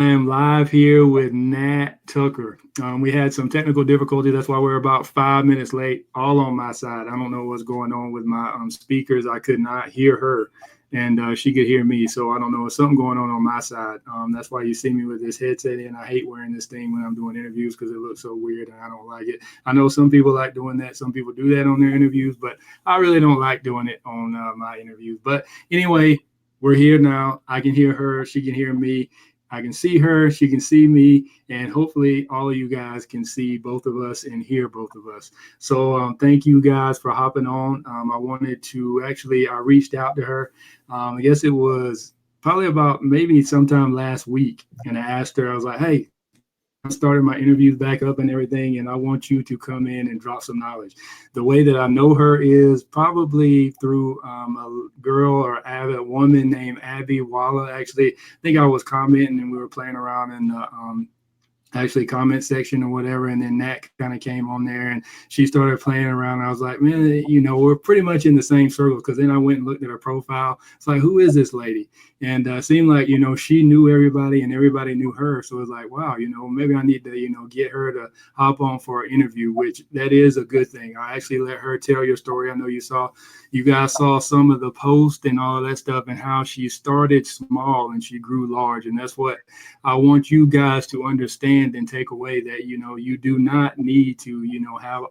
I am live here with Nat Tucker. We had some technical difficulty. That's why we're about 5 minutes late, all on my side. I don't know what's going on with my speakers. I could not hear her, and she could hear me. So I don't know. There's something going on my side. That's why you see me with this headset in. I hate wearing this thing when I'm doing interviews because it looks so weird, and I don't like it. I know some people like doing that. Some people do that on their interviews, but I really don't like doing it on my interviews. But anyway, we're here now. I can hear her. She can hear me. I can see her, she can see me, and hopefully all of you guys can see both of us and hear both of us. So thank you guys for hopping on. I wanted to I reached out to her. I guess it was probably about maybe sometime last week, and I asked her, I was like, hey, I started my interviews back up and everything, and I want you to come in and drop some knowledge. The way that I know her is probably through a girl or a woman named Abby Walla. Actually, I think I was commenting and we were playing around in the comment section or whatever, and then Nat kind of came on there and she started playing around. I was like, man, we're pretty much in the same circle, because then I went and looked at her profile. It's like, who is this lady? And it seemed like she knew everybody and everybody knew her. So it was like, wow, maybe I need to get her to hop on for an interview, which that is a good thing. I actually let her tell your story. I know you guys saw some of the posts and all of that stuff, and how she started small and she grew large. And that's what I want you guys to understand and take away, that you do not need to have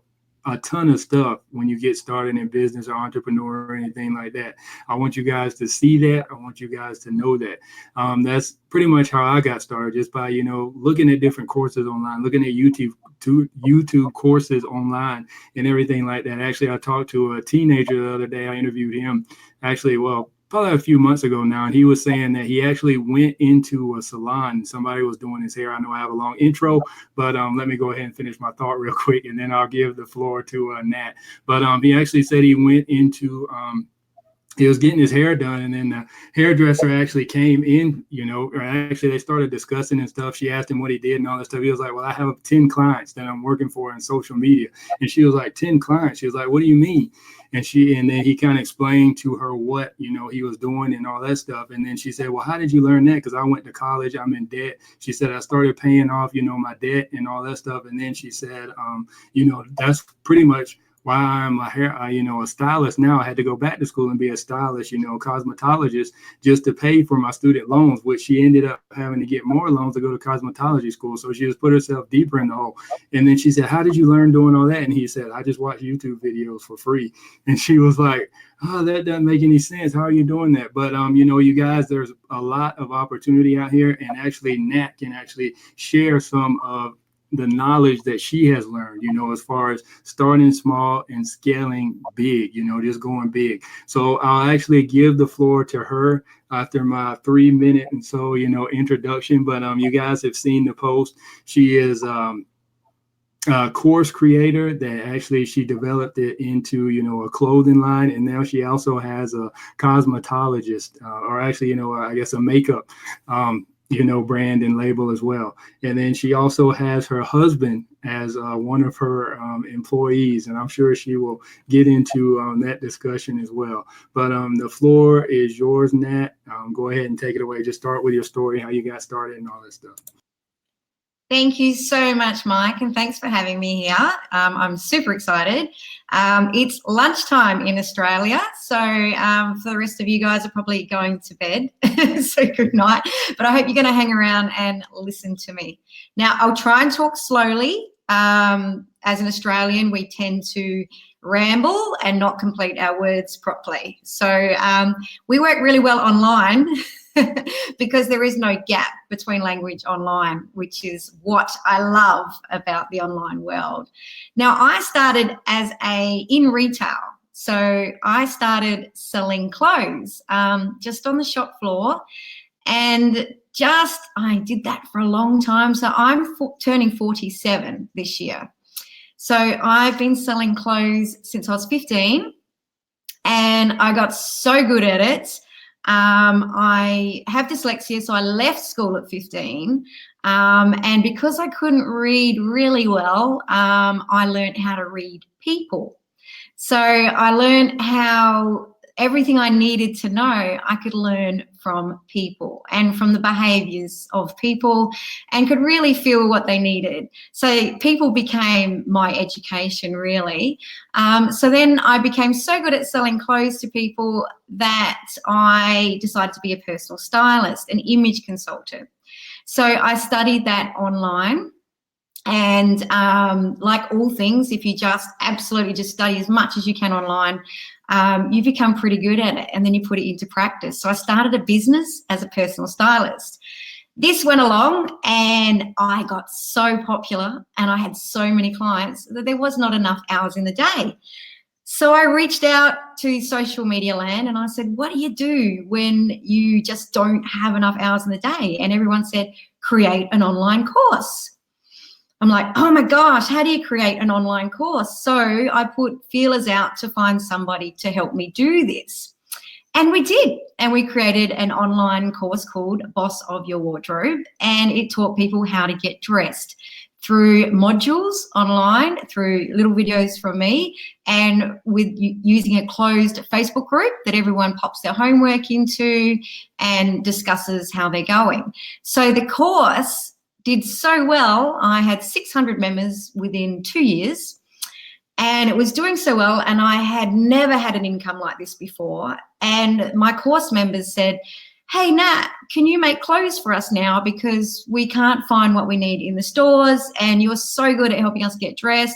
a ton of stuff when you get started in business or entrepreneur or anything like that. I want you guys to see that. I want you guys to know that. That's pretty much how I got started, just by looking at different courses online, looking at YouTube courses online and everything like that. Actually, I talked to a teenager the other day. I interviewed him probably a few months ago now, and he was saying that he actually went into a salon. Somebody was doing his hair. I know I have a long intro, but let me go ahead and finish my thought real quick, and then I'll give the floor to Nat. But he actually said he went into he was getting his hair done, and then the hairdresser actually came in, or actually they started discussing and stuff. She asked him what he did and all that stuff. He was like, well, I have 10 clients that I'm working for in social media. And she was like, 10 clients? She was like, what do you mean? And then he kind of explained to her what, he was doing and all that stuff. And then she said, well, how did you learn that? Because I went to college, I'm in debt. She said, I started paying off, my debt and all that stuff. And then she said, that's pretty much why I'm a stylist now. I had to go back to school and be a stylist, cosmetologist, just to pay for my student loans, which she ended up having to get more loans to go to cosmetology school. So she just put herself deeper in the hole. And then she said, how did you learn doing all that? And he said, I just watch YouTube videos for free. And she was like, oh, that doesn't make any sense. How are you doing that? But, you guys, there's a lot of opportunity out here. And actually, Nat can actually share some of the knowledge that she has learned, as far as starting small and scaling big, just going big. So I'll actually give the floor to her after my 3-minute and so, introduction. But you guys have seen the post. She is a course creator that actually she developed it into, a clothing line. And now she also has a cosmetologist or actually, I guess a makeup brand and label as well. And then she also has her husband as one of her employees, and I'm sure she will get into that discussion as well. But the floor is yours, Nat. Go ahead and take it away. Just start with your story, how you got started and all that stuff. Thank you so much, Mike, and thanks for having me here. I'm super excited. It's lunchtime in Australia, so for the rest of you guys are probably going to bed, so good night. But I hope you're going to hang around and listen to me. Now, I'll try and talk slowly. As an Australian, we tend to ramble and not complete our words properly. So we work really well online because there is no gap between language online, which is what I love about the online world. Now, I started in retail. So I started selling clothes just on the shop floor, and I did that for a long time. So I'm turning 47 this year. So I've been selling clothes since I was 15, and I got so good at it. I have dyslexia, so I left school at 15. And because I couldn't read really well, I learned how to read people. So I learned how everything I needed to know, I could learn from people and from the behaviors of people, and could really feel what they needed. So people became my education, really. So then I became so good at selling clothes to people that I decided to be a personal stylist, an image consultant. So I studied that online. And like all things, if you just absolutely just study as much as you can online, you become pretty good at it, and then you put it into practice. So I started a business as a personal stylist. This went along and I got so popular and I had so many clients that there was not enough hours in the day. So I reached out to social media land and I said, what do you do when you just don't have enough hours in the day? And everyone said, create an online course. I'm like, oh my gosh, how do you create an online course? So I put feelers out to find somebody to help me do this. And we did. And we created an online course called Boss of Your Wardrobe. And it taught people how to get dressed through modules online, through little videos from me, and with using a closed Facebook group that everyone pops their homework into and discusses how they're going. So the course did so well. I had 600 members within 2 years, and it was doing so well, and I had never had an income like this before. And my course members said, hey, Nat, can you make clothes for us now, because we can't find what we need in the stores, and you're so good at helping us get dressed,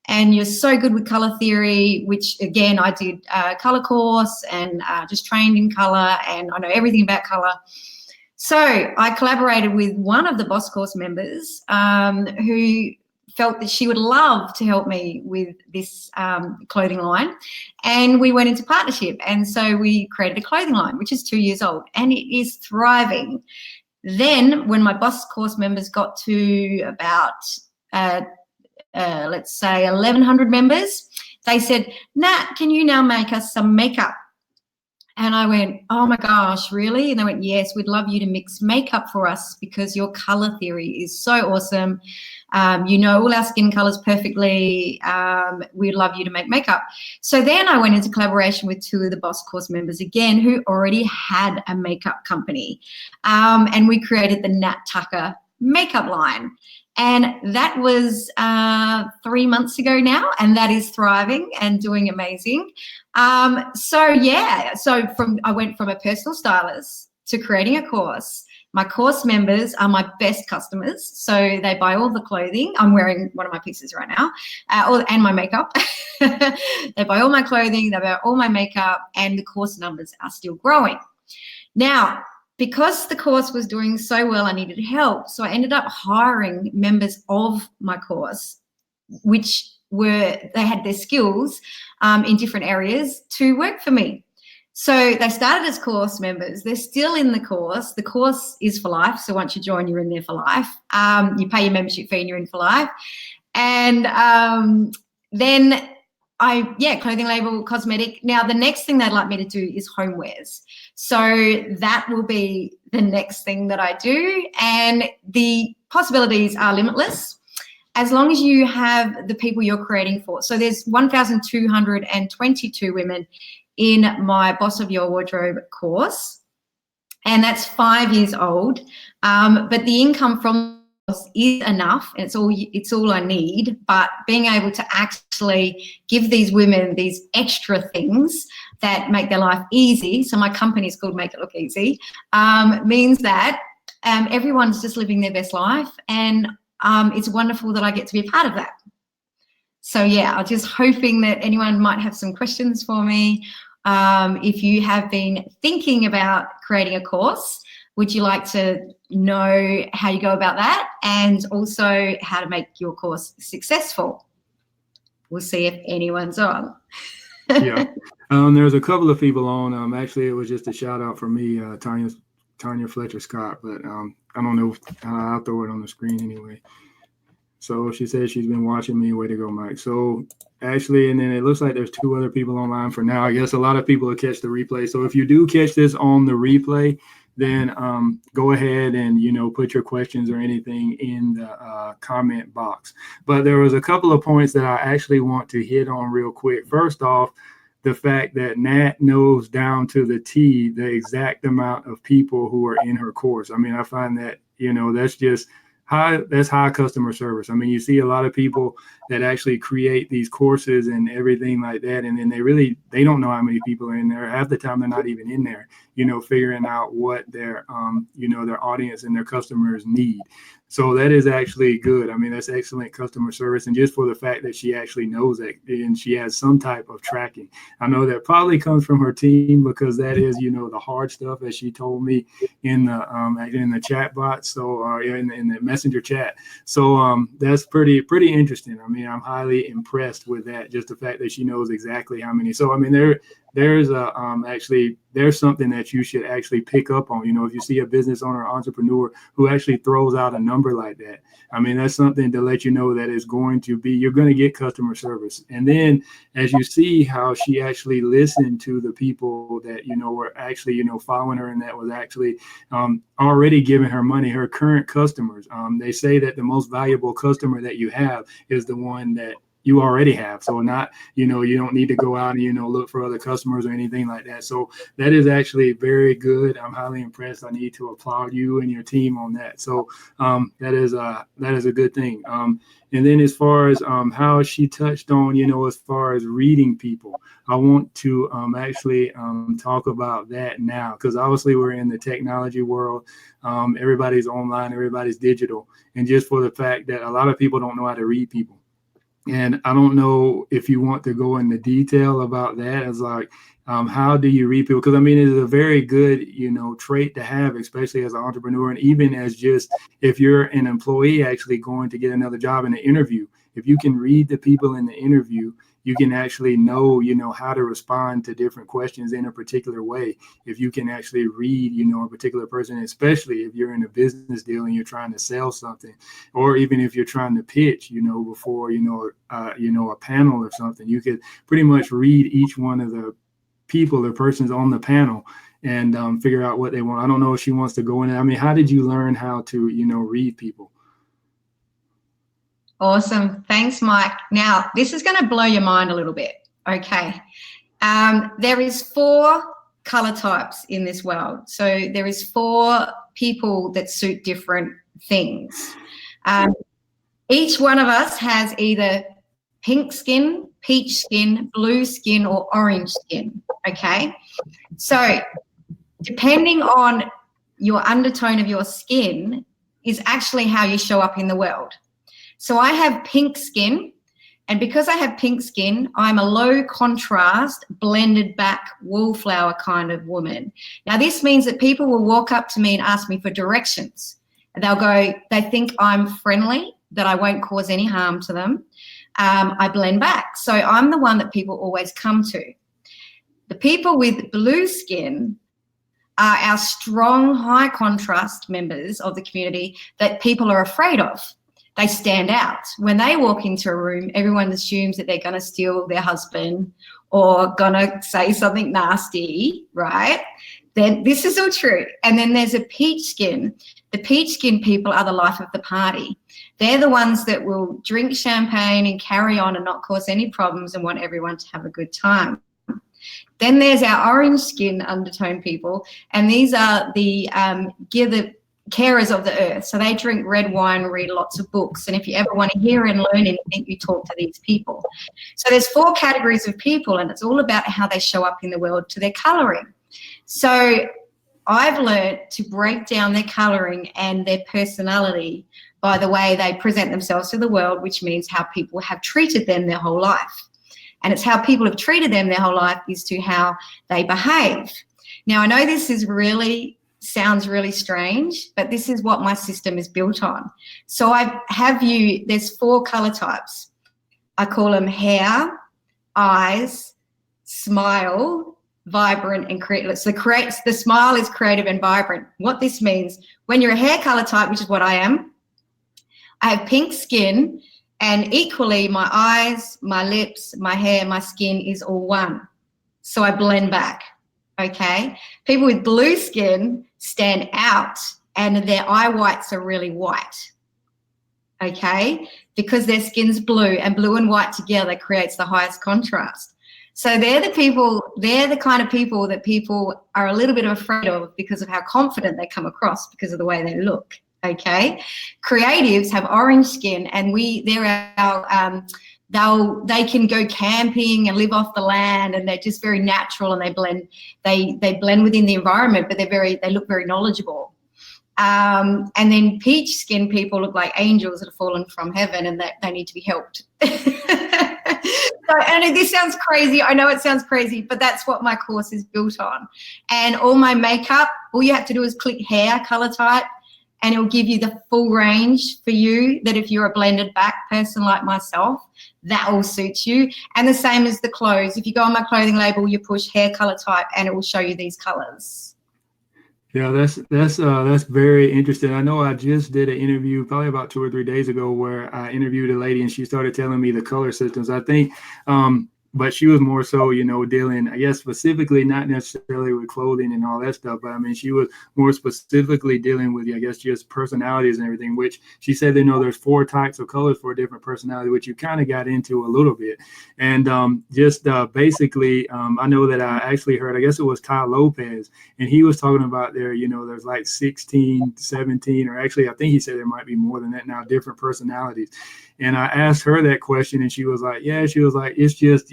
and you're so good with color theory, which again, I did a color course and just trained in color, and I know everything about color. So I collaborated with one of the Boss Course members who felt that she would love to help me with this clothing line, and we went into partnership. And so we created a clothing line, which is 2 years old, and it is thriving. Then when my Boss Course members got to about, let's say 1,100 members, they said, Nat, can you now make us some makeup? And I went, oh my gosh, really? And they went, yes, we'd love you to mix makeup for us because your color theory is so awesome. You know all our skin colors perfectly. We'd love you to make makeup. So then I went into collaboration with two of the Boss Course members again, who already had a makeup company. And we created the Nat Tucker makeup line. And that was 3 months ago now, and that is thriving and doing amazing. So I went from a personal stylist to creating a course. My course members are my best customers, so they buy all the clothing. I'm wearing one of my pieces right now, and my makeup. They buy all my clothing, they buy all my makeup, and the course numbers are still growing. Now, because the course was doing so well, I needed help. So I ended up hiring members of my course, which they had their skills in different areas to work for me. So they started as course members. They're still in the course. The course is for life. So once you join, you're in there for life. You pay your membership fee and you're in for life. And then clothing label, cosmetic. Now, the next thing they'd like me to do is homewares. So that will be the next thing that I do. And the possibilities are limitless as long as you have the people you're creating for. So there's 1,222 women in my Boss of Your Wardrobe course. And that's 5 years old. But the income from is enough, and it's all I need. But being able to actually give these women these extra things that make their life easy, so my company is called Make It Look Easy, means that everyone's just living their best life, and it's wonderful that I get to be a part of that. So yeah, I'm just hoping that anyone might have some questions for me. If you have been thinking about creating a course, would you like to know how you go about that, and also how to make your course successful? We'll see if anyone's on. Yeah, there's a couple of people on. Actually, it was just a shout out for me, Tanya Fletcher Scott, but I don't know. I'll throw it on the screen anyway. So she said she's been watching me. Way to go, Mike. So actually, and then it looks like there's 2 other people online for now. I guess a lot of people will catch the replay. So if you do catch this on the replay, then go ahead and, put your questions or anything in the comment box. But there was a couple of points that I actually want to hit on real quick. First off, the fact that Nat knows down to the T the exact amount of people who are in her course. I mean, I find that, that's just high customer service. I mean, you see a lot of people that actually create these courses and everything like that, and then they don't know how many people are in there. Half the time they're not even in there, figuring out what their their audience and their customers need. So that is actually good. I mean, that's excellent customer service. And just for the fact that she actually knows that and she has some type of tracking. I know that probably comes from her team, because that is, the hard stuff, as she told me in the chat bot. So in the messenger chat. So that's pretty interesting. I mean, I'm highly impressed with that. Just the fact that she knows exactly how many. So, I mean, there's something that you should actually pick up on. If you see a business owner or entrepreneur who actually throws out a number like that, I mean, that's something to let you know that it's going to be, you're going to get customer service. And then as you see how she actually listened to the people that, were actually, following her, and that was actually already giving her money, her current customers. They say that the most valuable customer that you have is the one that you already have. So not, you don't need to go out and, look for other customers or anything like that. So that is actually very good. I'm highly impressed. I need to applaud you and your team on that. So that is a good thing. And then as far as how she touched on, as far as reading people, I want to actually talk about that now, because obviously we're in the technology world. Everybody's online, everybody's digital. And just for the fact that a lot of people don't know how to read people. And I don't know if you want to go into detail about that. It's like, how do you read people? Because I mean, it's a very good, trait to have, especially as an entrepreneur, and even as just if you're an employee actually going to get another job in an interview. If you can read the people in the interview, you can actually know, how to respond to different questions in a particular way. If you can actually read, a particular person, especially if you're in a business deal and you're trying to sell something, or even if you're trying to pitch, before, a panel or something, you could pretty much read each one of the people or persons on the panel and figure out what they want. I don't know if she wants to go in. I mean, how did you learn how to, read people? Awesome. Thanks, Mike. Now, this is going to blow your mind a little bit. Okay. There is 4 color types in this world. So there is 4 people that suit different things. Each one of us has either pink skin, peach skin, blue skin, or orange skin. Okay. So depending on your undertone of your skin is actually how you show up in the world. So I have pink skin, and because I have pink skin, I'm a low contrast, blended back wallflower kind of woman. Now, this means that people will walk up to me and ask me for directions. And they think I'm friendly, that I won't cause any harm to them. I blend back. So I'm the one that people always come to. The people with blue skin are our strong, high contrast members of the community that people are afraid of. They stand out. When they walk into a room, everyone assumes that they're going to steal their husband or going to say something nasty, right? Then this is all true. And then there's a peach skin. The peach skin people are the life of the party. They're the ones that will drink champagne and carry on and not cause any problems and want everyone to have a good time. Then there's our orange skin undertone people, and these are the carers of the earth. So they drink red wine, read lots of books, and if you ever want to hear and learn anything, you talk to these people. So there's 4 categories of people, and it's all about how they show up in the world to their colouring. So I've learned to break down their colouring and their personality by the way they present themselves to the world, which means how people have treated them their whole life. And it's how people have treated them their whole life is to how they behave. Now, I know this is sounds really strange, but this is what my system is built on. So there's 4 color types. I call them hair, eyes, smile, vibrant, and creative. So the smile is creative and vibrant. What this means, when you're a hair color type, which is what I am, I have pink skin, and equally my eyes, my lips, my hair, my skin is all one. So I blend back, okay? People with blue skin stand out and their eye whites are really white, okay? Because their skin's blue, and blue and white together creates the highest contrast. So they're the kind of people that people are a little bit afraid of because of how confident they come across because of the way they look. Okay, creatives have orange skin, and they can go camping and live off the land, and they're just very natural, and they blend within the environment, but they look very knowledgeable. And then peach skin people look like angels that have fallen from heaven, and that they need to be helped. So, and this sounds crazy. I know it sounds crazy, but that's what my course is built on. And all my makeup, all you have to do is click hair color type, and it'll give you the full range for you, that if you're a blended back person like myself, that will suit you. And the same as the clothes. If you go on my clothing label, you push hair color type, and it will show you these colors. Yeah, that's very interesting. I know I just did an interview probably about 2 or 3 days ago where I interviewed a lady, and she started telling me the color systems. I think, but she was more so, dealing, I guess, specifically not necessarily with clothing and all that stuff, but I mean, she was more specifically dealing with, I guess, just personalities and everything, which she said, there's 4 types of colors for a different personality, which you kind of got into a little bit. And basically, I know that I actually heard, I guess it was Ty Lopez, and he was talking about there's like 16, 17, or actually, I think he said there might be more than that now, different personalities. And I asked her that question, and she was like, it's just,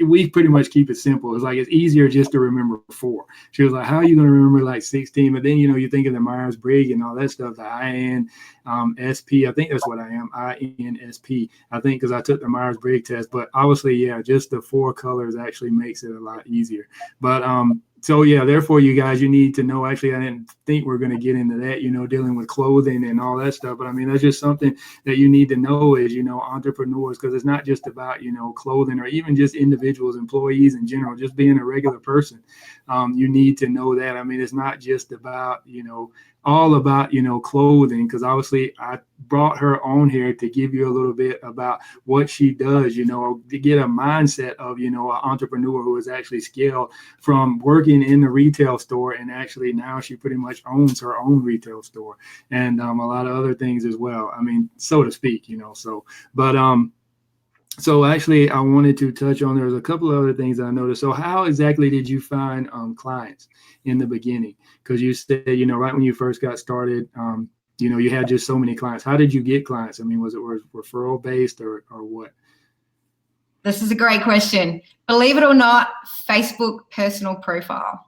we pretty much keep it simple. It's like, it's easier just to remember 4. She was like, how are you going to remember like 16? But then, you think of the Myers-Briggs and all that stuff, the INSP. I think that's what I am, INSP. I think because I took the Myers-Briggs test. But obviously, yeah, just the 4 colors actually makes it a lot easier. But so yeah, therefore, you guys, you need to know. Actually, I didn't think we're going to get into that, dealing with clothing and all that stuff. But I mean, that's just something that you need to know is, entrepreneurs, because it's not just about, clothing, or even just individuals, employees in general, just being a regular person. You need to know that. I mean, it's not just about, all about, clothing, because obviously I brought her on here to give you a little bit about what she does, to get a mindset of, an entrepreneur who has actually scaled from working in the retail store, and actually now she pretty much owns her own retail store, and a lot of other things as well. I mean, so to speak, so actually, I wanted to touch on, there's a couple of other things I noticed. So how exactly did you find clients in the beginning? Because you said, right when you first got started, you had just so many clients. How did you get clients? I mean, was it referral based or what? This is a great question. Believe it or not, Facebook personal profile.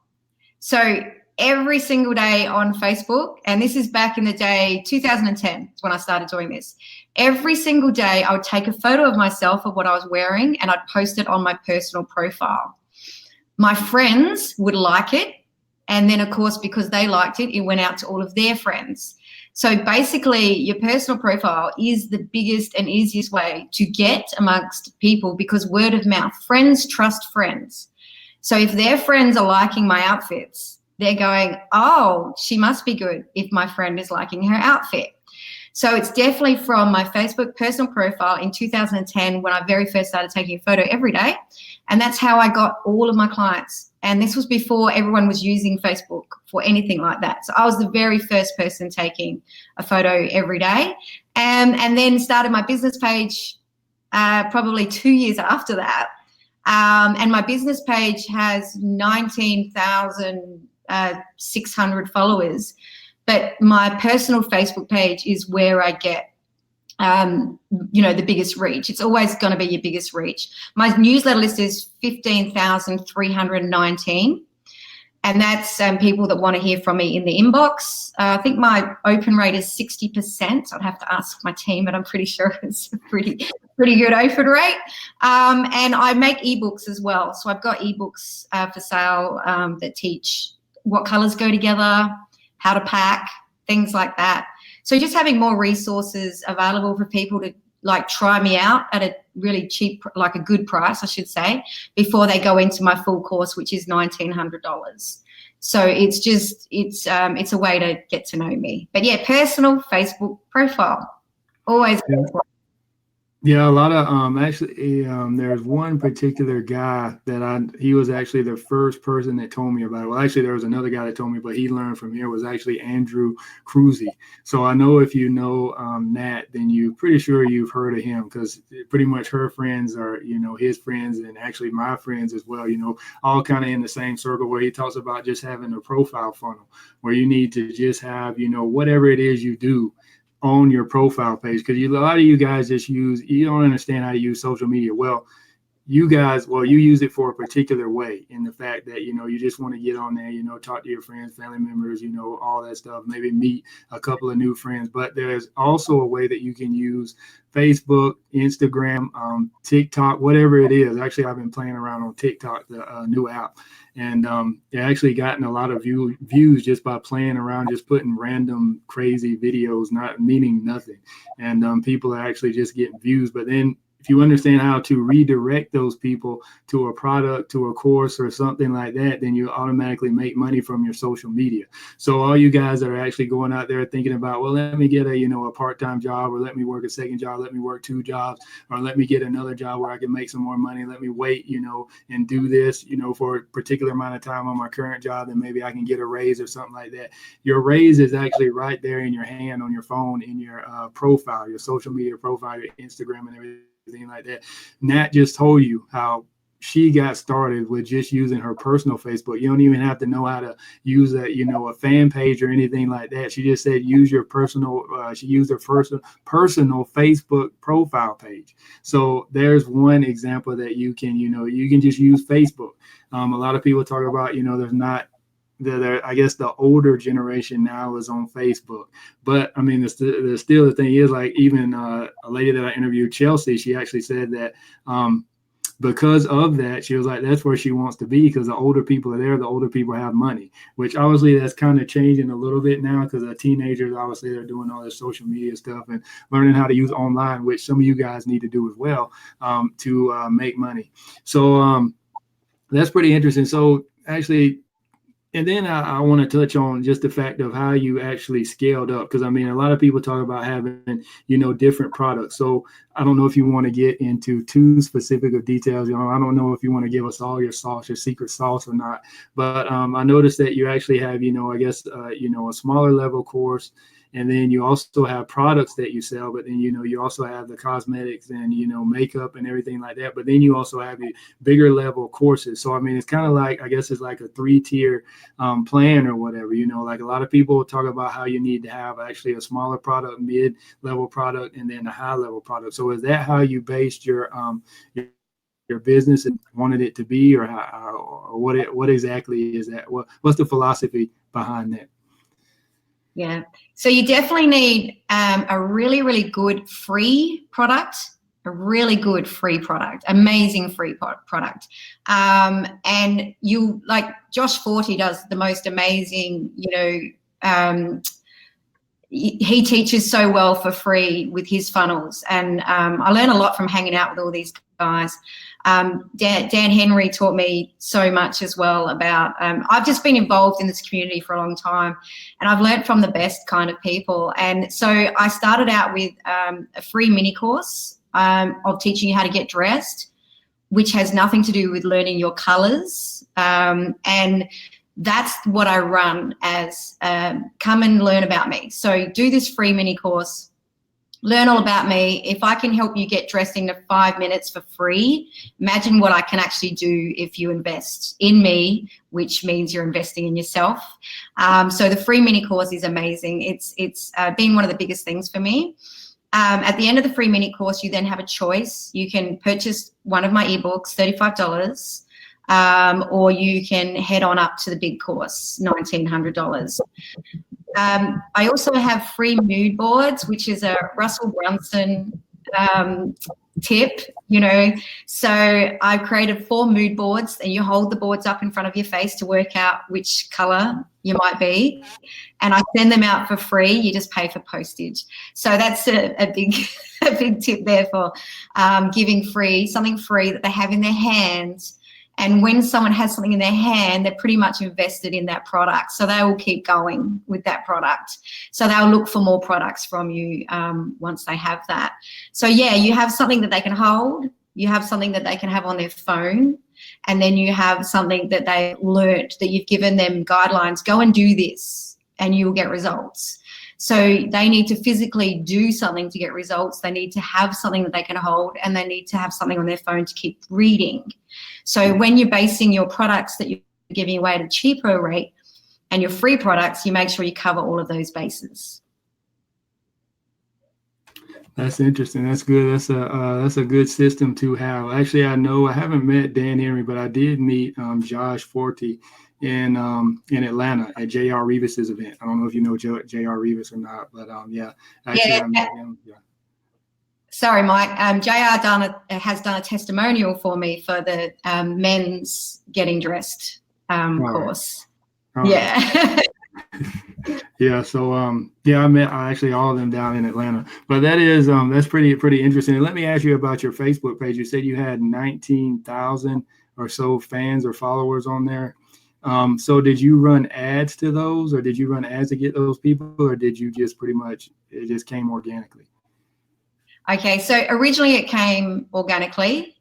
So every single day on Facebook, and this is back in the day, 2010 is when I started doing this. Every single day I would take a photo of myself of what I was wearing, and I'd post it on my personal profile. My friends would like it, and then of course, because they liked it, it went out to all of their friends. So basically, your personal profile is the biggest and easiest way to get amongst people, because word of mouth, friends trust friends. So if their friends are liking my outfits, they're going, oh, she must be good if my friend is liking her outfit. So it's definitely from my Facebook personal profile in 2010 when I very first started taking a photo every day. And that's how I got all of my clients. And this was before everyone was using Facebook for anything like that. So I was the very first person taking a photo every day, and then started my business page probably 2 years after that. And my business page has 19,600 followers. But my personal Facebook page is where I get, the biggest reach. It's always going to be your biggest reach. My newsletter list is 15,319. And that's people that want to hear from me in the inbox. I think my open rate is 60%. I'd have to ask my team, but I'm pretty sure it's a pretty good open rate. And I make ebooks as well. So I've got ebooks for sale that teach what colors go together, how to pack, things like that. So just having more resources available for people to try me out at a really cheap, like a good price, I should say, before they go into my full course, which is $1,900. So it's a way to get to know me. But yeah, personal Facebook profile, always. Yeah, a lot of actually there's one particular guy that he was actually the first person that told me about it. Well, actually there was another guy that told me, but he learned from here, was actually Andrew Cruzy. So I know if you know Nat, then you pretty sure you've heard of him, because pretty much her friends are, his friends, and actually my friends as well, all kind of in the same circle, where he talks about just having a profile funnel where you need to just have, whatever it is you do on your profile page, because a lot of you guys you don't understand how to use social media well. You use it for a particular way, in the fact that you just want to get on there, talk to your friends, family members, all that stuff, maybe meet a couple of new friends. But there's also a way that you can use Facebook, Instagram, TikTok, whatever it is. Actually, I've been playing around on TikTok, the new app, and it actually gotten a lot of views just by playing around, just putting random crazy videos, not meaning nothing, and people are actually just getting views. But then if you understand how to redirect those people to a product, to a course, or something like that, then you automatically make money from your social media. So all you guys that are actually going out there thinking about, well, let me get a part-time job, or let me work a second job, let me work 2 jobs, or let me get another job where I can make some more money, let me wait, and do this, for a particular amount of time on my current job, and maybe I can get a raise or something like that. Your raise is actually right there in your hand, on your phone, in your profile, your social media profile, your Instagram, and everything like that. Nat just told you how she got started with just using her personal Facebook. You don't even have to know how to use a fan page or anything like that. She just said use your personal. She used her personal Facebook profile page. So there's one example that you can just use Facebook. A lot of people talk about there's not. I guess the older generation now is on Facebook, but I mean, the still the thing is, like, even a lady that I interviewed, Chelsea, she actually said that because of that, she was like, that's where she wants to be, because the older people are there, the older people have money, which obviously that's kind of changing a little bit now, because the teenagers, obviously, they're doing all this social media stuff and learning how to use online, which some of you guys need to do as well, to make money. So that's pretty interesting. So actually, and then I want to touch on just the fact of how you actually scaled up, because I mean, a lot of people talk about having, different products. So I don't know if you want to get into too specific of details. I don't know if you want to give us all your sauce, your secret sauce, or not. But I noticed that you actually have, I guess, a smaller level course. And then you also have products that you sell, but then, you also have the cosmetics and, makeup and everything like that. But then you also have the bigger level courses. So, I mean, it's kind of like, I guess it's like a 3-tier plan or whatever, like a lot of people talk about how you need to have actually a smaller product, mid-level product, and then a high-level product. So is that how you based your business and wanted it to be, or what exactly is that? What's the philosophy behind that? Yeah. So you definitely need a really, really good free product, amazing free product. And you, like Josh Forty does the most amazing, he teaches so well for free with his funnels. And I learn a lot from hanging out with all these guys. Dan Henry taught me so much as well about, I've just been involved in this community for a long time, and I've learned from the best kind of people. And so I started out with a free mini course of teaching you how to get dressed, which has nothing to do with learning your colors. And that's what I run as come and learn about me. So do this free mini course, learn all about me. If I can help you get dressed in 5 minutes for free, imagine what I can actually do if you invest in me, which means you're investing in yourself. So the free mini course is amazing. It's been one of the biggest things for me. At the end of the free mini course, you then have a choice. You can purchase one of my ebooks, $35, or you can head on up to the big course, $1,900. I also have free mood boards, which is a Russell Brunson tip, So I've created 4 mood boards, and you hold the boards up in front of your face to work out which color you might be. And I send them out for free. You just pay for postage. So that's a big a big tip there for giving something free that they have in their hands. And when someone has something in their hand, they're pretty much invested in that product. So they will keep going with that product. So they'll look for more products from you once they have that. So yeah, you have something that they can hold. You have something that they can have on their phone. And then you have something that they learnt, that you've given them guidelines. Go and do this and you will get results. So they need to physically do something to get results. They need to have something that they can hold, and they need to have something on their phone to keep reading. So when you're basing your products that you're giving away at a cheaper rate and your free products, you make sure you cover all of those bases. That's interesting. That's good. That's a good system to have. Actually, I know I haven't met Dan Henry, but I did meet Josh Forte in Atlanta at J.R. Revis's event. I don't know if you know J.R. Revis or not, but yeah, actually I met him. Yeah. Sorry, Mike. JR has done a testimonial for me for the men's getting dressed course. Right. Yeah. Yeah. So I met actually all of them down in Atlanta. But that is that's pretty interesting. And let me ask you about your Facebook page. You said you had 19,000 or so fans or followers on there. So did you run ads to those, or did you run ads to get those people, or did you just pretty much, it just came organically? Okay, so originally it came organically,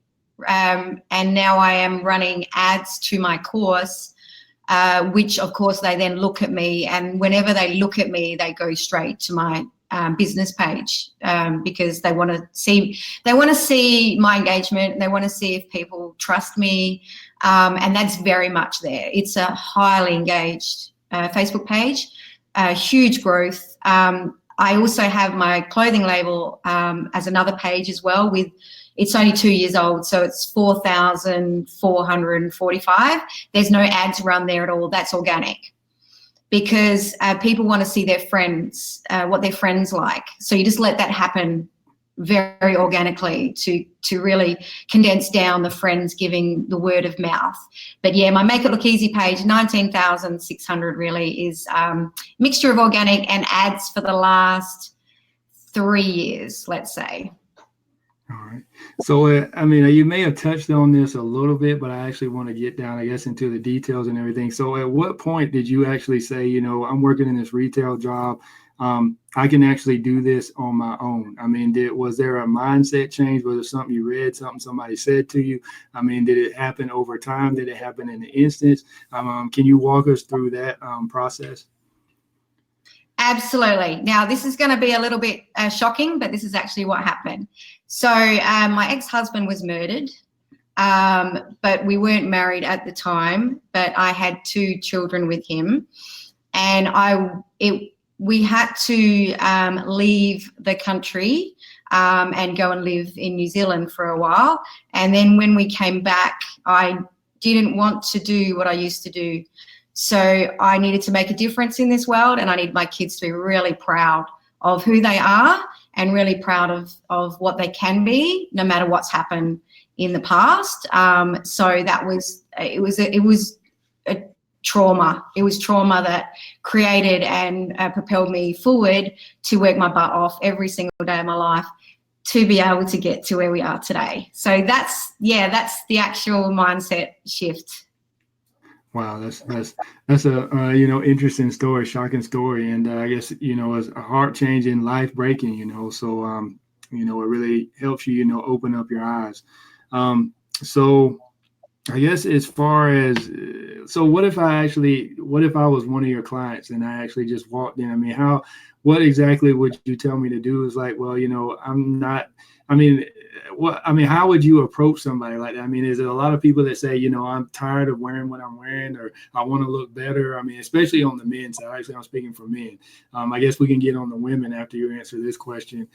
and now I am running ads to my course, which of course they then look at me, and whenever they look at me, they go straight to my business page because they want to see my engagement. They want to see if people trust me, and that's very much there. It's a highly engaged Facebook page, huge growth. I also have my clothing label as another page as well. It's only 2 years old, so it's 4,445. There's no ads run there at all. That's organic, because people want to see their friends, what their friends like. So you just let that happen very organically to really condense down the friends giving the word of mouth. But yeah, my Make It Look Easy page, 19,600 really is mixture of organic and ads for the last 3 years, let's say. All right. So, I mean, you may have touched on this a little bit, but I actually want to get down, I guess, into the details and everything. So at what point did you actually say, you know, I'm working in this retail job, I can actually do this on my own? I mean, was there a mindset change? Was it something you read, something somebody said to you? I mean, did it happen over time? Did it happen in an instance? Can you walk us through that process? Absolutely. Now, this is going to be a little bit shocking, but this is actually what happened. So my ex-husband was murdered, but we weren't married at the time, but I had 2 children with him, and we had to leave the country and go and live in New Zealand for a while. And then when we came back, I didn't want to do what I used to do. So I needed to make a difference in this world, and I need my kids to be really proud of who they are and really proud of what they can be, no matter what's happened in the past. So that was, it was a trauma. It was trauma that created and propelled me forward to work my butt off every single day of my life to be able to get to where we are today. So that's the actual mindset shift. Wow, that's a interesting story, shocking story, and I guess it's a heart changing, life breaking. So it really helps you open up your eyes. So I guess as far as what if I was one of your clients and I actually just walked in? I mean, what exactly would you tell me to do? Is like, well, I'm not. How would you approach somebody like that? I mean, is it a lot of people that say, I'm tired of wearing what I'm wearing, or I want to look better? I mean, especially on the men's side. Actually, I'm speaking for men. I guess we can get on the women after you answer this question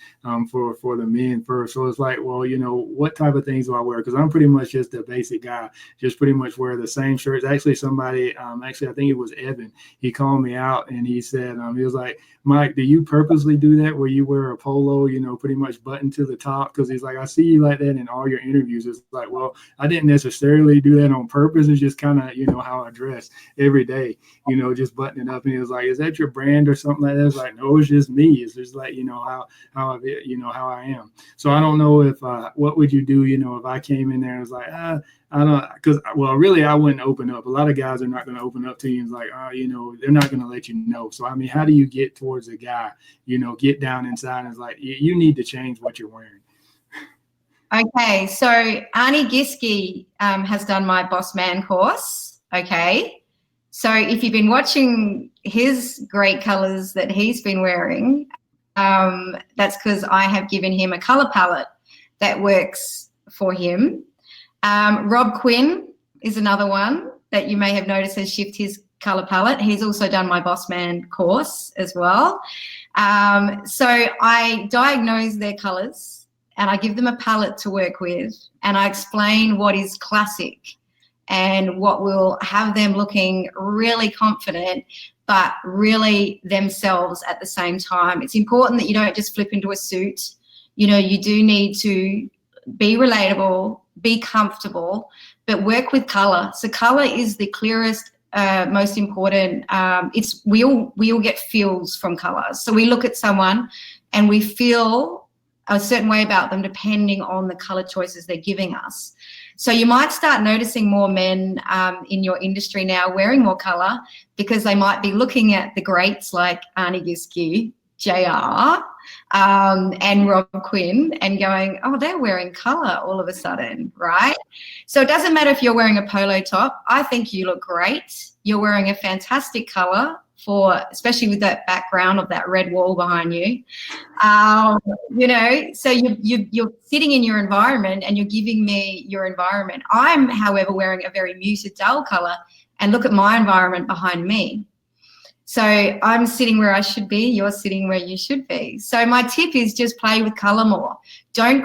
for the men first. So it's like, well, what type of things do I wear? Because I'm pretty much just a basic guy, just pretty much wear the same shirts. Actually, somebody, I think it was Evan, he called me out and he said, he was like, Mike, do you purposely do that where you wear a polo, pretty much button to the top? Because he's like, I see you like that in all your interviews. It's like, well, I didn't necessarily do that on purpose. It's just kind of, how I dress every day, just buttoning up. And he was like, is that your brand or something like that? It's like, no, it's just me. It's just like, how I am. So I don't know if, what would you do, if I came in there and was like, I don't, because, well, really, I wouldn't open up. A lot of guys are not going to open up to you and like, they're not going to let you know. So, I mean, how do you get towards a guy, get down inside and it's like, you need to change what you're wearing? Okay, so Arnie Giske has done my Boss Man course. Okay, so if you've been watching his great colors that he's been wearing, that's because I have given him a color palette that works for him. Rob Quinn is another one that you may have noticed has shifted his color palette. He's also done my Boss Man course as well. So I diagnose their colors and I give them a palette to work with, and I explain what is classic and what will have them looking really confident but really themselves at the same time. It's important that you don't just flip into a suit. You do need to be relatable, be comfortable, but work with color. So color is the clearest, most important. We all get feels from color. So we look at someone and we feel a certain way about them depending on the color choices they're giving us. So you might start noticing more men in your industry now wearing more color because they might be looking at the greats like Arnie Giske, JR, and Rob Quinn and going, oh, they're wearing color all of a sudden, right? So it doesn't matter if you're wearing a polo top. I think you look great. You're wearing a fantastic color especially with that background of that red wall behind you. So you're sitting in your environment and you're giving me your environment. I'm, however, wearing a very muted dull color, and look at my environment behind me. So I'm sitting where I should be, you're sitting where you should be. So my tip is just play with color more. Don't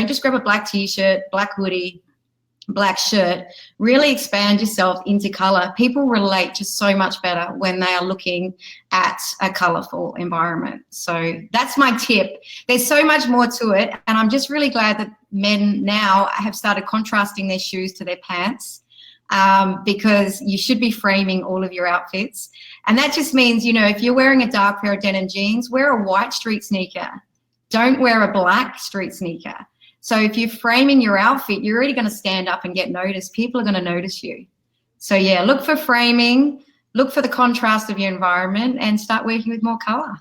just grab a black t-shirt, black hoodie, black shirt. Really expand yourself into color. People relate just so much better when they are looking at a colorful environment. So that's my tip. There's so much more to it, and I'm just really glad that men now have started contrasting their shoes to their pants. Because you should be framing all of your outfits. And that just means, if you're wearing a dark pair of denim jeans, wear a white street sneaker. Don't wear a black street sneaker. So if you're framing your outfit, you're already going to stand up and get noticed. People are going to notice you. So yeah, look for framing, look for the contrast of your environment, and start working with more color.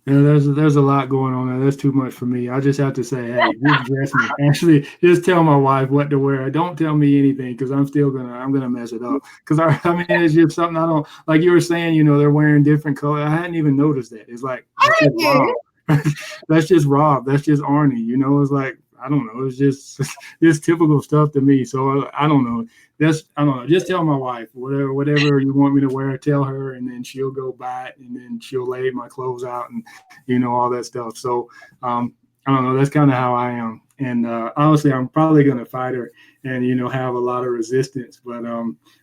There's a lot going on there. That's too much for me. I just have to say, hey, just dress me. Actually, just tell my wife what to wear. Don't tell me anything because I'm gonna mess it up. Because I mean, it's just something I don't like. You were saying, they're wearing different colors. I hadn't even noticed that. It's like that's just Rob. That's just Rob. That's just Arnie. It's like I don't know. It's just typical stuff to me. So I don't know. I don't know. Just tell my wife whatever you want me to wear. Tell her, and then she'll go buy it, and then she'll lay my clothes out, and all that stuff. So I don't know. That's kind of how I am. And honestly, I'm probably gonna fight her, and have a lot of resistance. But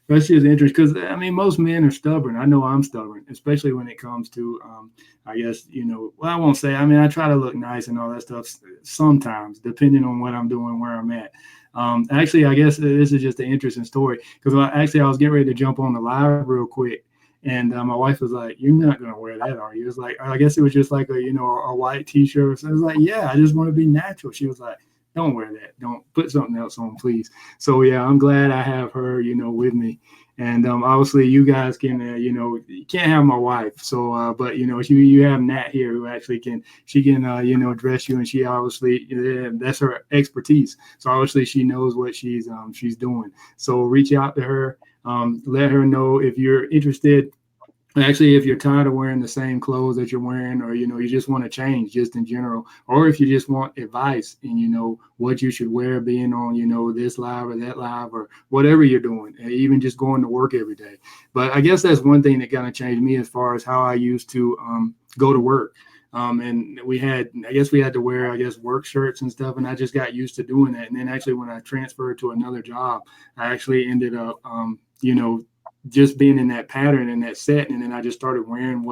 that's just interesting because I mean, most men are stubborn. I know I'm stubborn, especially when it comes to I guess well, I won't say. I mean, I try to look nice and all that stuff sometimes, depending on what I'm doing, where I'm at. Actually, I guess this is just an interesting story because I was getting ready to jump on the live real quick. And my wife was like, "You're not gonna wear that, are you?" It was like, I guess it was just like a white T-shirt. So I was like, "Yeah, I just want to be natural." She was like, "Don't wear that. Don't put something else on, please." So yeah, I'm glad I have her, with me. And obviously, you guys can, you can't have my wife. So, but you have Nat here who actually she can, dress you, and she obviously that's her expertise. So obviously, she knows what she's doing. So reach out to her. Let her know if you're interested. Actually, if you're tired of wearing the same clothes that you're wearing, or you just want to change just in general, or if you just want advice and what you should wear being on this live or that live or whatever you're doing, and even just going to work every day. But I guess that's one thing that kind of changed me as far as how I used to go to work. And we had to wear, work shirts and stuff. And I just got used to doing that. And then actually when I transferred to another job, I actually ended up, just being in that pattern and that set. And then I just started wearing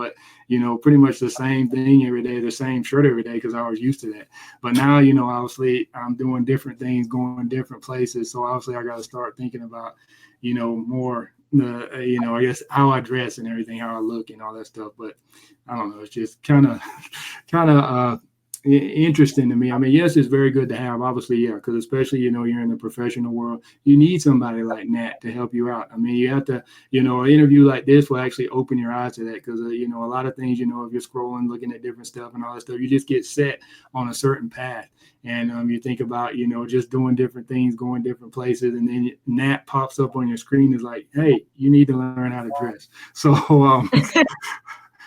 pretty much the same thing every day, the same shirt every day, because I was used to that. But now, obviously I'm doing different things, going different places. So obviously I got to start thinking about, more I guess how I dress and everything, how I look and all that stuff. But I don't know, it's just kind of interesting to me. I mean, yes, it's very good to have, obviously, yeah, because especially, you're in the professional world, you need somebody like Nat to help you out. I mean, you have to, an interview like this will actually open your eyes to that, because, a lot of things, if you're scrolling, looking at different stuff and all that stuff, you just get set on a certain path. And you think about, just doing different things, going different places, and then Nat pops up on your screen is like, hey, you need to learn how to dress. So,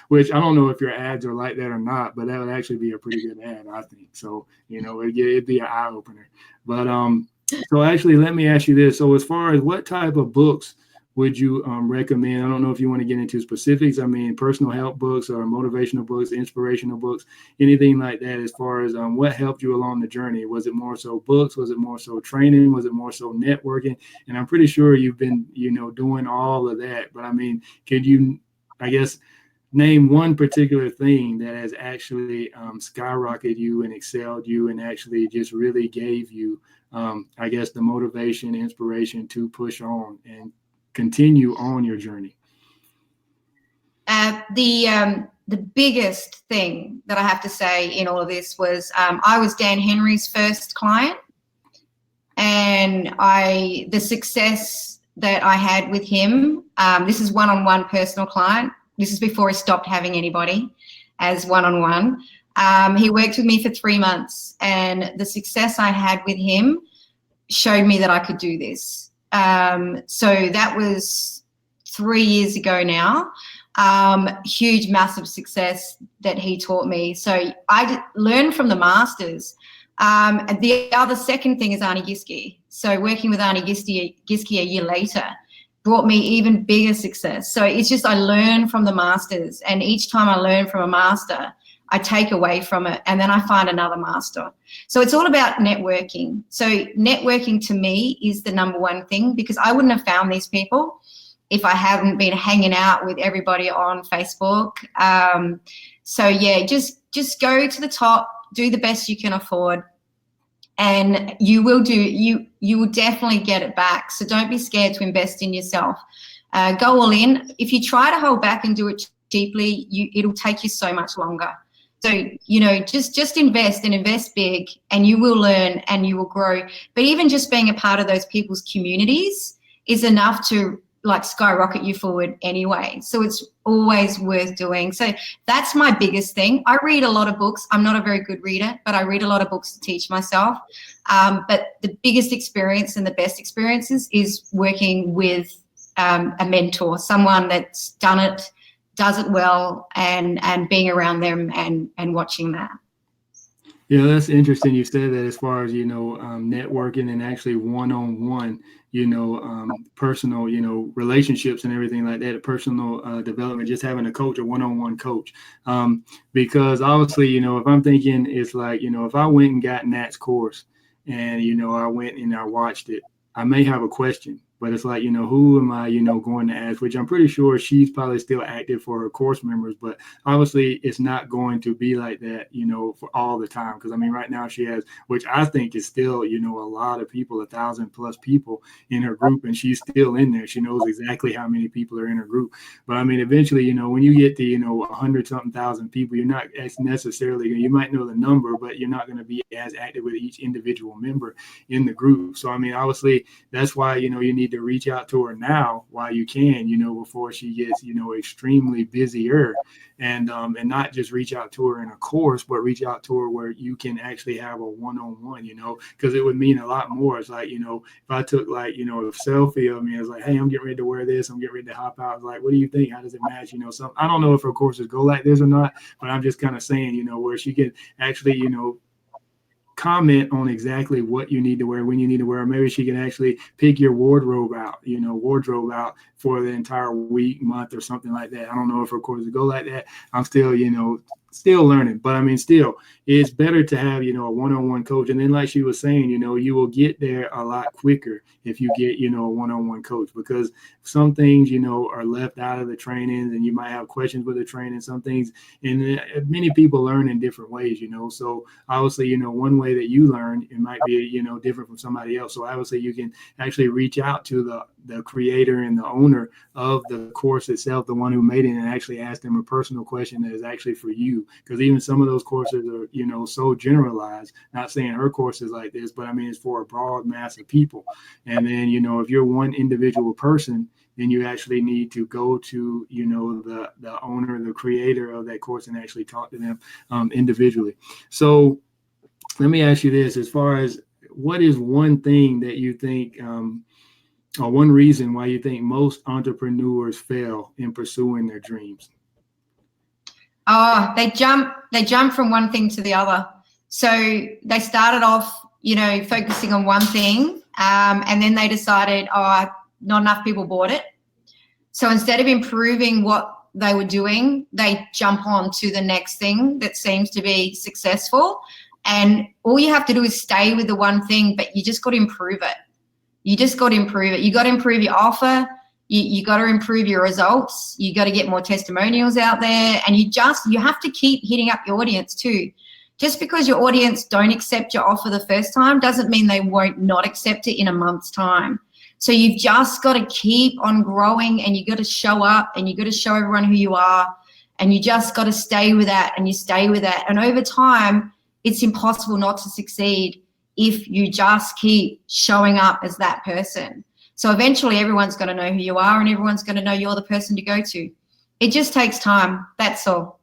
which I don't know if your ads are like that or not, but that would actually be a pretty good ad, I think. So, it'd be an eye opener. But so actually, let me ask you this. So as far as what type of books would you recommend? I don't know if you want to get into specifics. I mean, personal help books or motivational books, inspirational books, anything like that, as far as what helped you along the journey. Was it more so books? Was it more so training? Was it more so networking? And I'm pretty sure you've been, doing all of that. But I mean, could you, I guess, name one particular thing that has actually skyrocketed you and excelled you and actually just really gave you, I guess, the motivation, inspiration to push on and continue on your journey? The biggest thing that I have to say in all of this was I was Dan Henry's first client, and the success that I had with him, this is one-on-one personal client. This is before he stopped having anybody as one-on-one. He worked with me for 3 months, and the success I had with him showed me that I could do this. So that was 3 years ago now. Huge, massive success that he taught me. So I learned from the masters. The other second thing is Arnie Giske. So working with Arnie Giske a year later brought me even bigger success. So it's just I learn from the masters, and each time I learn from a master, I take away from it, and then I find another master. So it's all about networking. So networking to me is the number one thing, because I wouldn't have found these people if I hadn't been hanging out with everybody on Facebook. So yeah, just go to the top, do the best you can afford, and you will definitely get it back. So don't be scared to invest in yourself. Go all in. If you try to hold back and do it cheaply, it'll take you so much longer. So, just invest and invest big, and you will learn and you will grow. But even just being a part of those people's communities is enough to skyrocket you forward anyway. So it's always worth doing. So that's my biggest thing. I read a lot of books. I'm not a very good reader, but I read a lot of books to teach myself. But the biggest experience and the best experiences is working with a mentor, someone that's done it, does it well, and being around them and watching that. Yeah, that's interesting. You said that as far as, networking and actually one-on-one, personal, relationships and everything like that, personal development, just having a coach, a one-on-one coach. Because obviously, if I'm thinking it's like, if I went and got Nat's course and, I went and I watched it, I may have a question. But it's like, who am I, going to ask, which I'm pretty sure she's probably still active for her course members. But obviously it's not going to be like that, for all the time. Because, I mean, right now she has, which I think is still, a lot of people, 1,000+ people in her group. And she's still in there. She knows exactly how many people are in her group. But, I mean, eventually, when you get to, 100-something thousand people, you're not as necessarily, you might know the number, but you're not going to be as active with each individual member in the group. So, I mean, obviously, that's why, you need to reach out to her now while you can, before she gets, extremely busier, and not just reach out to her in a course, but reach out to her where you can actually have a one-on-one, because it would mean a lot more. It's like, if I took a selfie of me, it's like, hey, I'm getting ready to wear this, I'm getting ready to hop out. It's like, what do you think? How does it match? So I don't know if her courses go like this or not, but I'm just kind of saying, where she can actually, comment on exactly what you need to wear, when you need to wear. Maybe she can actually pick your wardrobe out for the entire week, month, or something like that. I don't know if her courses go like that. I'm still, still learning, but I mean, still, it's better to have, a one-on-one coach. And then, like she was saying, you will get there a lot quicker if you get, a one-on-one coach, because some things, are left out of the trainings, and you might have questions with the training, some things, and many people learn in different ways, so obviously, one way that you learn, it might be, different from somebody else. So obviously you can actually reach out to the creator and the owner of the course itself, the one who made it, and actually ask them a personal question that is actually for you. Because even some of those courses are, so generalized, not saying her course is like this, but I mean, it's for a broad mass of people. And then, if you're one individual person, then you actually need to go to, the owner, the creator of that course, and actually talk to them individually. So let me ask you this, as far as what is one thing that you think, or one reason why you think most entrepreneurs fail in pursuing their dreams? Oh, they jump from one thing to the other. So they started off, focusing on one thing, and then they decided, not enough people bought it. So instead of improving what they were doing, they jump on to the next thing that seems to be successful. And all you have to do is stay with the one thing, but you just got to improve it. You just got to improve it. You got to improve your offer. You got to improve your results. You got to get more testimonials out there, and you have to keep hitting up your audience too. Just because your audience don't accept your offer the first time doesn't mean they won't not accept it in a month's time. So you've just got to keep on growing, and you got to show up, and you got to show everyone who you are, and you just got to stay with that, and you stay with that. And over time, it's impossible not to succeed if you just keep showing up as that person. So eventually everyone's going to know who you are, and everyone's going to know you're the person to go to. It just takes time. That's all.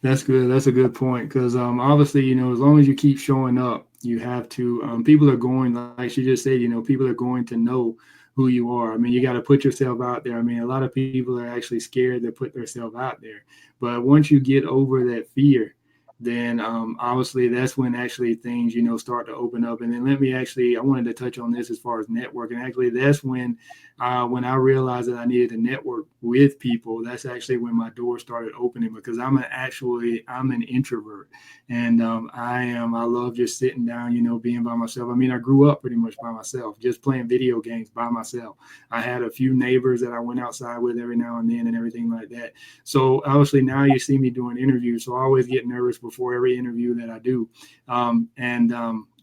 That's good. That's a good point, because obviously, as long as you keep showing up, you have to, people are going, like she just said, people are going to know who you are. I mean, you got to put yourself out there. I mean, a lot of people are actually scared to put themselves out there. But once you get over that fear, then obviously that's when actually things, start to open up. And then I wanted to touch on this as far as networking. Actually, that's when I realized that I needed to network with people. That's actually when my door started opening, because I'm an introvert, and I love just sitting down, being by myself. I mean, I grew up pretty much by myself, just playing video games by myself. I had a few neighbors that I went outside with every now and then and everything like that. So obviously now you see me doing interviews, so I always get nervous before every interview that I do.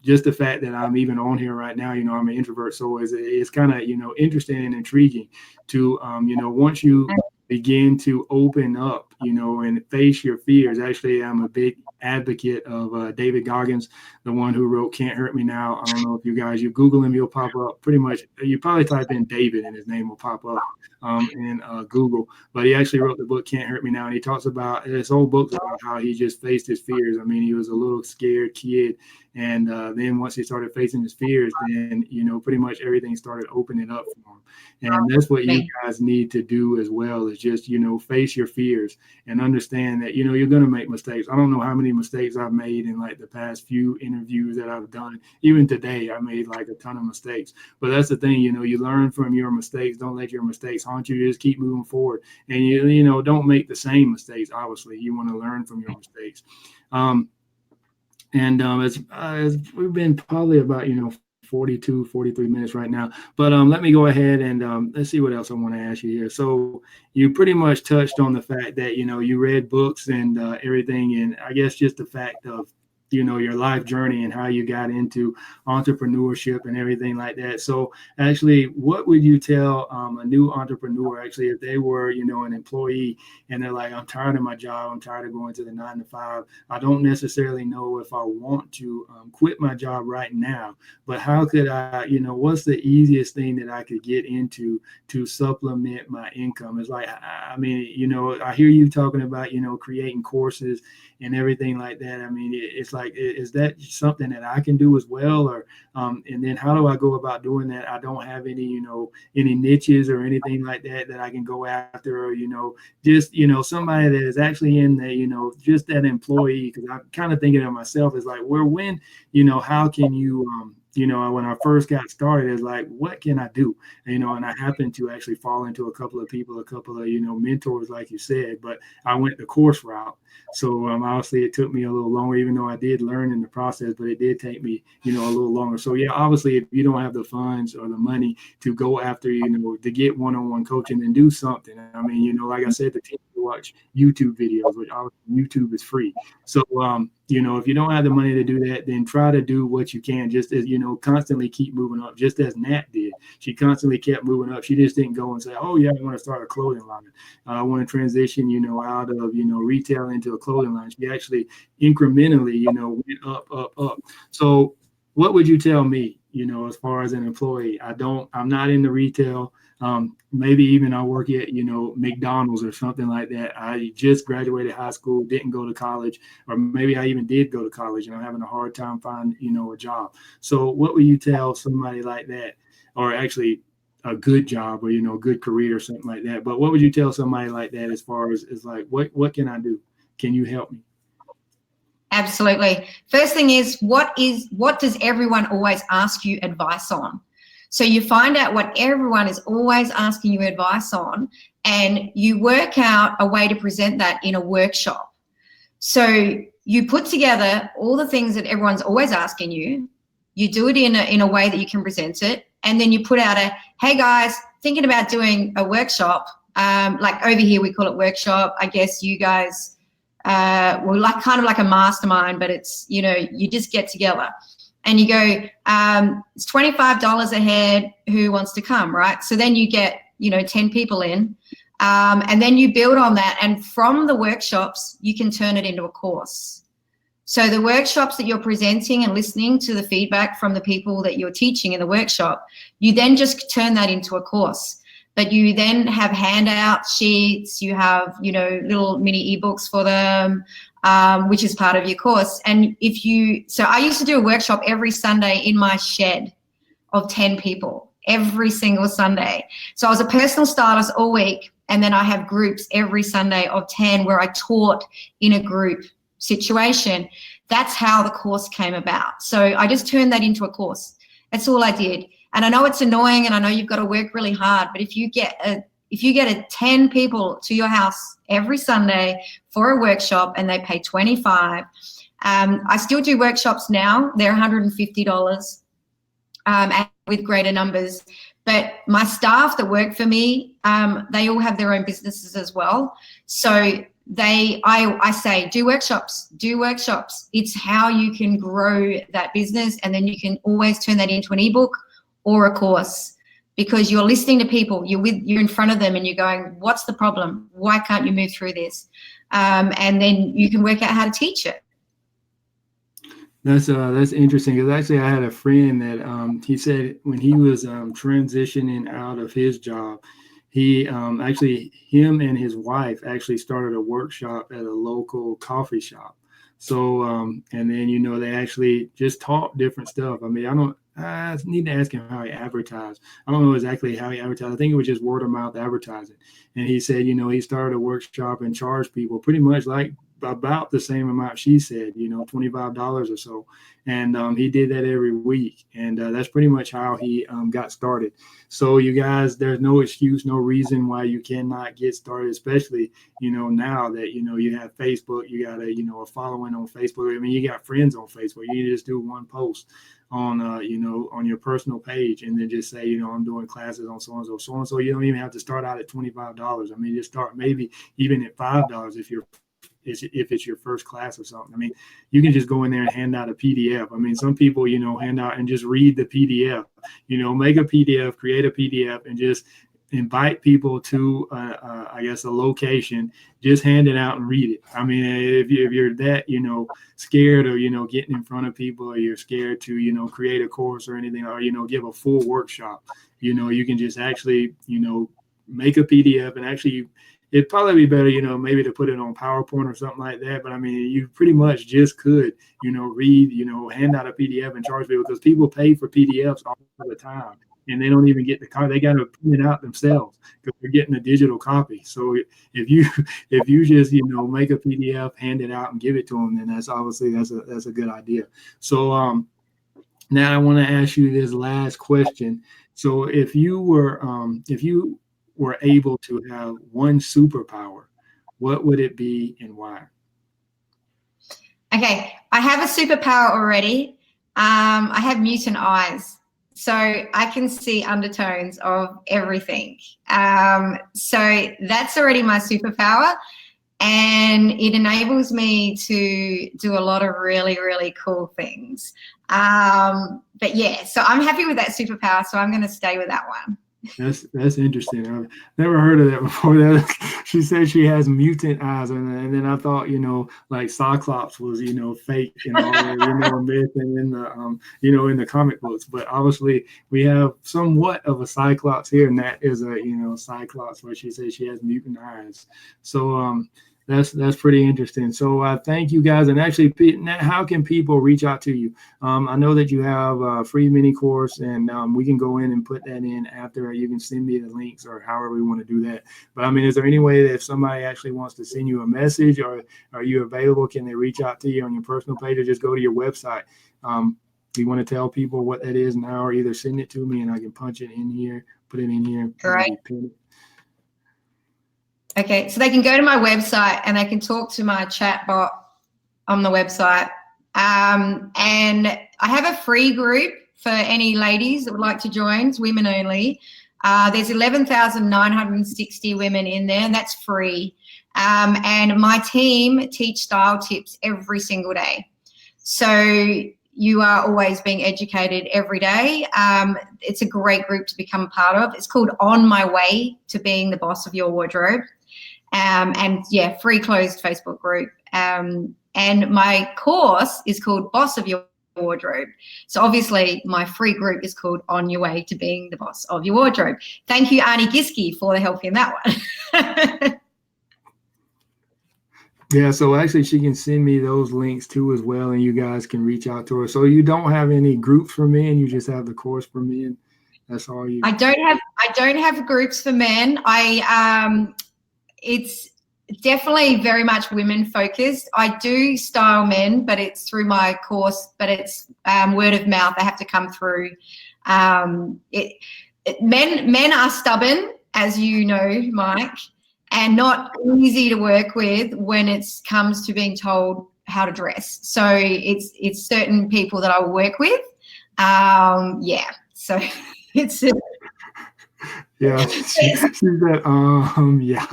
Just the fact that I'm even on here right now, I'm an introvert. So it's kind of, interesting and intriguing to, once you begin to open up, and face your fears. Actually, I'm a big advocate of David Goggins, the one who wrote Can't Hurt Me Now. I don't know if you Google him, he'll pop up pretty much. You probably type in David and his name will pop up in Google. But he actually wrote the book Can't Hurt Me Now, and he talks about, his whole book's about how he just faced his fears. I mean, he was a little scared kid, and then once he started facing his fears, then pretty much everything started opening up for him. And that's what you guys need to do as well, is just face your fears and understand that you're going to make mistakes. I don't know how many mistakes I've made in like the past few interviews that I've done. Even today I made like a ton of mistakes, but that's the thing, you learn from your mistakes. Don't let your mistakes haunt you. Just keep moving forward, and you don't make the same mistakes. Obviously you want to learn from your mistakes. As we've been probably about 42, 43 minutes right now, but let me go ahead and let's see what else I want to ask you here. So you pretty much touched on the fact that you read books and everything, and I guess just the fact of your life journey and how you got into entrepreneurship and everything like that. So actually, what would you tell a new entrepreneur, actually, if they were, an employee and they're like, I'm tired of my job, I'm tired of going to the 9 to 5. I don't necessarily know if I want to quit my job right now, but how could I, what's the easiest thing that I could get into to supplement my income? It's like, I mean, I hear you talking about, creating courses and everything like that. I mean, it's like, is that something that I can do as well? Or, and then how do I go about doing that? I don't have any, any niches or anything like that I can go after, or, just, somebody that is actually in the, just that employee. Cause I'm kind of thinking of myself as like, how can you, when I first got started, it's like, what can I do? And I happened to actually fall into a couple of people, a couple of, mentors, like you said, but I went the course route. So obviously it took me a little longer, even though I did learn in the process, but it did take me, a little longer. So yeah, obviously if you don't have the funds or the money to go after, to get one-on-one coaching, then do something. I mean, like I said, the team to watch YouTube videos, which YouTube is free. So, if you don't have the money to do that, then try to do what you can, just as, constantly keep moving up, just as Nat did. She constantly kept moving up. She just didn't go and say, oh yeah, I want to start a clothing line. I want to transition, out of, retail into a clothing line. She actually incrementally, went up. So what would you tell me, as far as an employee? I'm not in the retail. Maybe even I work at, McDonald's or something like that. I just graduated high school, didn't go to college, or maybe I even did go to college and I'm having a hard time finding, a job. So what would you tell somebody like that, or actually a good job, or, good career or something like that? But what would you tell somebody like that as far as like, what can I do? Can you help me? Absolutely. First thing is, what does everyone always ask you advice on? So you find out what everyone is always asking you advice on, and you work out a way to present that in a workshop. So you put together all the things that everyone's always asking you, you do it in a way that you can present it, and then you put out hey guys, thinking about doing a workshop. Like over here we call it workshop. I guess you guys, like kind of like a mastermind, but it's, you just get together. And you go, it's $25 a head, who wants to come, right? So then you get, 10 people in, and then you build on that. And from the workshops, you can turn it into a course. So the workshops that you're presenting and listening to the feedback from the people that you're teaching in the workshop, you then just turn that into a course. But you then have handout sheets, you have, little mini ebooks for them, which is part of your course. And so I used to do a workshop every Sunday in my shed of 10 people, every single Sunday. So I was a personal stylist all week, and then I have groups every Sunday of 10 where I taught in a group situation. That's how the course came about. So I just turned that into a course. That's all I did. And I know it's annoying, and I know you've got to work really hard, but if you get 10 people to your house every Sunday for a workshop and they pay $25, I still do workshops now. They're $150, and with greater numbers. But my staff that work for me, they all have their own businesses as well. So I say, do workshops. It's how you can grow that business, and then you can always turn that into an ebook or a course, because you're listening to people, you're in front of them, and you're going, what's the problem? Why can't you move through this? And then you can work out how to teach it. That's interesting, because actually I had a friend that he said when he was transitioning out of his job, he him and his wife actually started a workshop at a local coffee shop. So and then they actually just taught different stuff. I mean, I need to ask him how he advertised. I don't know exactly how he advertised. I think it was just word of mouth advertising. And he said, he started a workshop and charged people pretty much like about the same amount she said, $25 or so. And he did that every week. And that's pretty much how he got started. So you guys, there's no excuse, no reason why you cannot get started, especially, now that, you have Facebook, you got a following on Facebook. I mean, you got friends on Facebook. You can just do one post on on your personal page, and then just say, I'm doing classes on so and so. You don't even have to start out at $25. I mean, just start maybe even at $5 if it's your first class or something. I mean, you can just go in there and hand out a PDF. I mean, some people, hand out and just read the PDF, make a PDF, create a PDF, and just invite people to, I guess, a location, just hand it out and read it. I mean, if you're that, scared of, getting in front of people, or you're scared to, create a course or anything, or, give a full workshop, you can just actually, make a PDF, and actually it'd probably be better, maybe to put it on PowerPoint or something like that. But I mean, you pretty much just could, read, hand out a PDF and charge people, because people pay for PDFs all the time. And they don't even get the copy. They got to print it out themselves, because they're getting a digital copy. So if you just make a PDF, hand it out, and give it to them, then that's a good idea. So Now I want to ask you this last question. So if you were able to have one superpower, what would it be and why? Okay, I have a superpower already. I have mutant eyes, so I can see undertones of everything. So that's already my superpower, and it enables me to do a lot of really, really cool things. But yeah, so I'm happy with that superpower, so I'm going to stay with that one. That's interesting. I've never heard of that before. That she said she has mutant eyes, and then I thought, like Cyclops was, fake and all that, myth and in the in the comic books. But obviously, we have somewhat of a Cyclops here, and that is a Cyclops where she says she has mutant eyes. So that's pretty interesting. So thank you guys. And actually, Nat, how can people reach out to you? I know that you have a free mini course, and we can go in and put that in after. You can send me the links or however we want to do that. But I mean, is there any way that if somebody actually wants to send you a message, or are you available? Can they reach out to you on your personal page, or just go to your website? Do you want to tell people what that is now, or either send it to me and I can punch it in here, put it in here, Right. Okay, so they can go to my website and they can talk to my chat bot on the website. And I have a free group for any ladies that would like to join. It's women only. There's 11,960 women in there, and that's free. And my team teach style tips every single day. So you are always being educated every day. It's a great group to become part of. It's called On My Way to Being the Boss of Your Wardrobe. And yeah, free closed Facebook group. And my course is called Boss of Your Wardrobe. So obviously my free group is called On Your Way to Being the Boss of Your Wardrobe. Thank you, Arnie Giske, for the help in that one. Yeah, so actually she can send me those links too as well, and you guys can reach out to her. So you don't have any groups for men, you just have the course for men. That's all you. I don't have groups for men. It's definitely very much women focused. I do style men, but it's through my course, but it's word of mouth. They have to come through. Men are stubborn, as you know, Mike, and not easy to work with when it comes to being told how to dress. So it's certain people that I will work with. Yeah, so it's yeah. She said, yeah.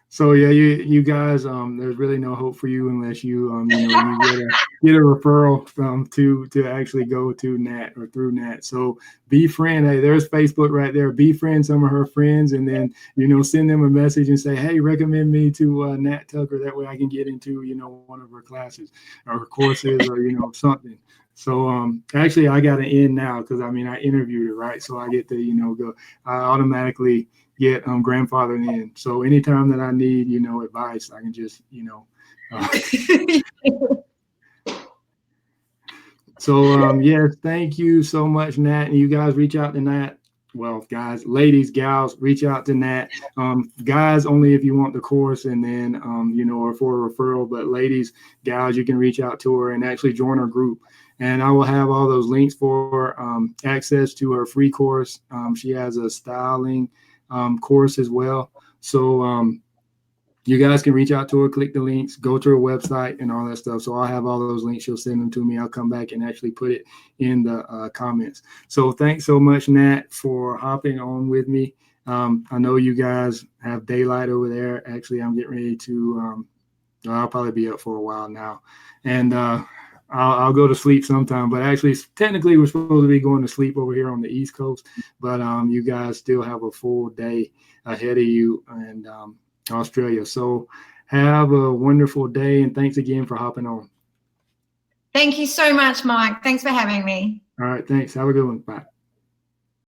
So yeah, you guys, there's really no hope for you unless you you get a referral to actually go to Nat or through Nat. So befriend. Hey, there's Facebook right there. Befriend some of her friends, and then send them a message and say, hey, recommend me to Nat Tucker. That way I can get into one of her classes or her courses or something. So actually I got an in now because I interviewed her, right? So I get to go. I automatically get grandfathered in. So anytime that I need advice, I can just So yes, thank you so much, Nat. And you guys reach out to Nat. Well, guys, ladies, gals, reach out to Nat. Guys, only if you want the course, and then or for a referral. But ladies, gals, you can reach out to her and actually join her group. And I will have all those links for access to her free course. She has a styling course as well. So you guys can reach out to her, click the links, go to her website and all that stuff. So I'll have all those links. She'll send them to me. I'll come back and actually put it in the comments. So thanks so much, Nat, for hopping on with me. I know you guys have daylight over there. Actually, I'm getting ready to, I'll probably be up for a while now. And I'll go to sleep sometime, but actually technically we're supposed to be going to sleep over here on the East Coast, but you guys still have a full day ahead of you and Australia. So have a wonderful day, and thanks again for hopping on. Thank you so much, Mike. Thanks for having me. All right, thanks. Have a good one. Bye.